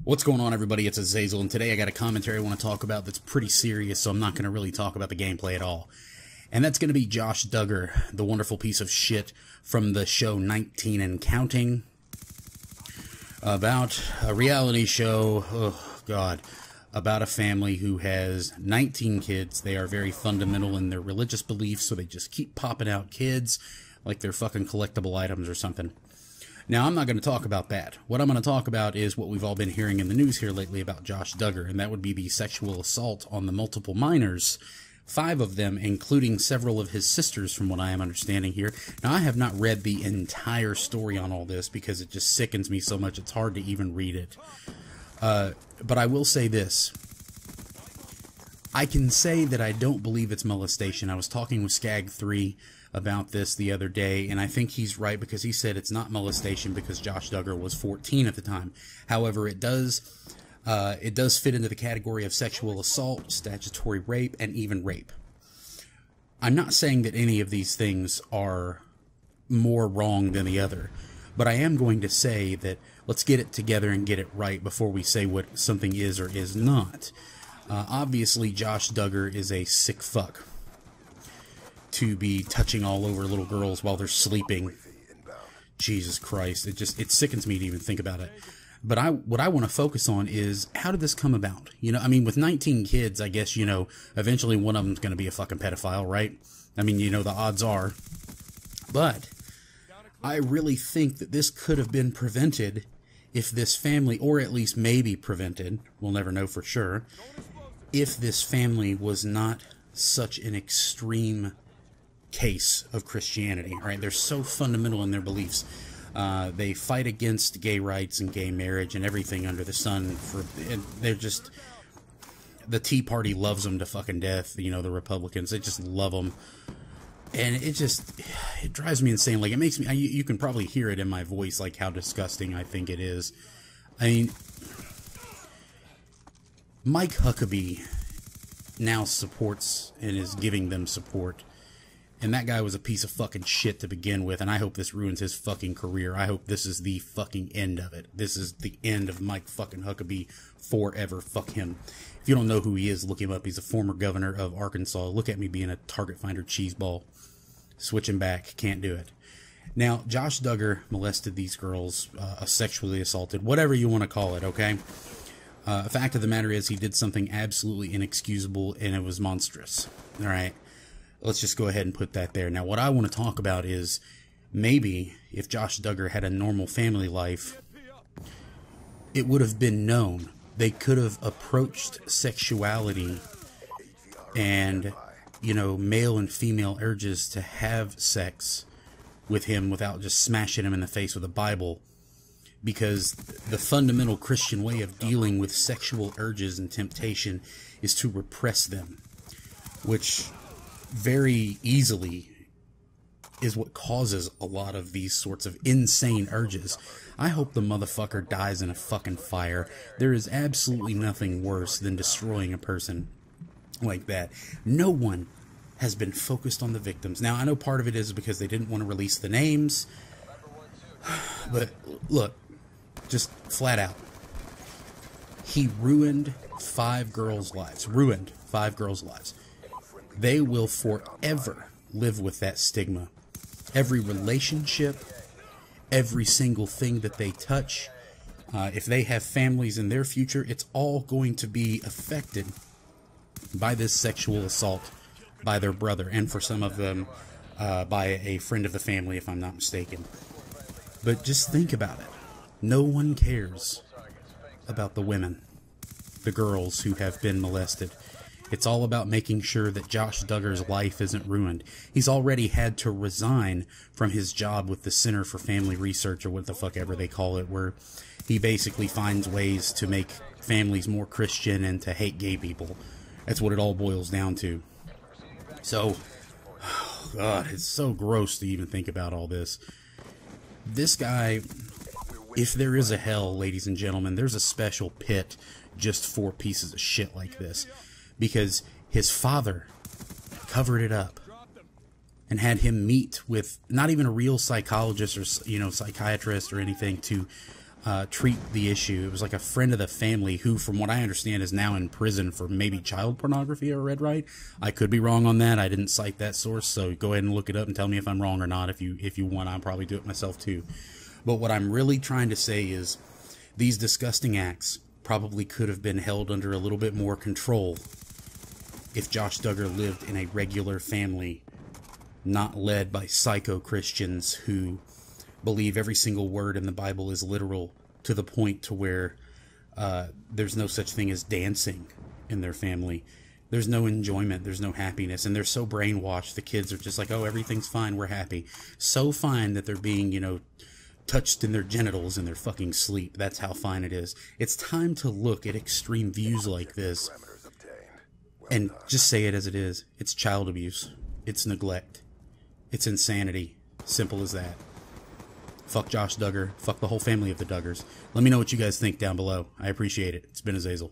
What's going on, everybody? It's Azazel, and today I got a commentary I want to talk about that's pretty serious, so I'm not going to really talk about the gameplay at all. And that's going to be Josh Duggar, the wonderful piece of shit from the show 19 and Counting, about a reality show, oh god, about a family who has 19 kids. They are very fundamental in their religious beliefs, so they just keep popping out kids like they're fucking collectible items or something. Now, I'm not going to talk about that. What I'm going to talk about is what we've all been hearing in the news here lately about Josh Duggar, and that would be the sexual assault on the multiple minors, 5 of them, including several of his sisters, from what I am understanding here. Now, I have not read the entire story on all this because it just sickens me so much it's hard to even read it. But I will say this. I can say that I don't believe it's molestation. I was talking with Skag3 about this the other day, and I think he's right because he said it's not molestation because Josh Duggar was 14 at the time. However, it does fit into the category of sexual assault, statutory rape, and even rape. I'm not saying that any of these things are more wrong than the other, but I am going to say that let's get it together and get it right before we say what something is or is not. Obviously, Josh Duggar is a sick fuck to be touching all over little girls while they're sleeping. Jesus Christ, it sickens me to even think about it. But what I want to focus on is, how did this come about? You know, I mean, with 19 kids, I guess, you know, eventually one of them's going to be a fucking pedophile, right? I mean, you know, the odds are. But I really think that this could have been prevented if this family, or at least maybe prevented, we'll never know for sure, if this family was not such an extreme case of Christianity, right? They're so fundamental in their beliefs. They fight against gay rights and gay marriage and everything under the sun. They're just, the Tea Party loves them to fucking death. You know, the Republicans, they just love them. And it drives me insane. Like, it makes me, you can probably hear it in my voice, like how disgusting I think it is. I mean, Mike Huckabee now supports and is giving them support. And that guy was a piece of fucking shit to begin with, and I hope this ruins his fucking career. I hope this is the fucking end of it. This is the end of Mike fucking Huckabee forever. Fuck him. If you don't know who he is, look him up. He's a former governor of Arkansas. Look at me being a target finder cheeseball. Switching back. Can't do it. Now, Josh Duggar molested these girls, sexually assaulted, whatever you want to call it, okay? The fact of the matter is he did something absolutely inexcusable, and it was monstrous. All right? Let's just go ahead and put that there. Now, what I want to talk about is maybe if Josh Duggar had a normal family life, it would have been known. They could have approached sexuality and, you know, male and female urges to have sex with him without just smashing him in the face with a Bible. Because the fundamental Christian way of dealing with sexual urges and temptation is to repress them, which very easily is what causes a lot of these sorts of insane urges. I hope the motherfucker dies in a fucking fire. There is absolutely nothing worse than destroying a person like that. No one has been focused on the victims. Now, I know part of it is because they didn't want to release the names, but look, just flat out, he ruined 5 girls' lives. Ruined 5 girls' lives. They will forever live with that stigma. Every relationship, every single thing that they touch, if they have families in their future, it's all going to be affected by this sexual assault by their brother, and for some of them, by a friend of the family, if I'm not mistaken. But just think about it. No one cares about the women, the girls who have been molested. It's all about making sure that Josh Duggar's life isn't ruined. He's already had to resign from his job with the Center for Family Research, or what the fuck ever they call it, where he basically finds ways to make families more Christian and to hate gay people. That's what it all boils down to. So, oh God, it's so gross to even think about all this. This guy, if there is a hell, ladies and gentlemen, there's a special pit just for pieces of shit like this. Because his father covered it up and had him meet with not even a real psychologist or, you know, psychiatrist or anything to treat the issue. It was like a friend of the family who, from what I understand, is now in prison for maybe child pornography, I read right. I could be wrong on that. I didn't cite that source, so go ahead and look it up and tell me if I'm wrong or not. If you want, I'll probably do it myself too. But what I'm really trying to say is these disgusting acts probably could have been held under a little bit more control if Josh Duggar lived in a regular family, not led by psycho Christians who believe every single word in the Bible is literal to the point to where there's no such thing as dancing in their family. There's no enjoyment. There's no happiness. And they're so brainwashed. The kids are just like, oh, everything's fine. We're happy. So fine that they're being, you know, touched in their genitals in their fucking sleep. That's how fine it is. It's time to look at extreme views like this and just say it as it is. It's child abuse. It's neglect. It's insanity. Simple as that. Fuck Josh Duggar. Fuck the whole family of the Duggars. Let me know what you guys think down below. I appreciate it. It's been Azazel.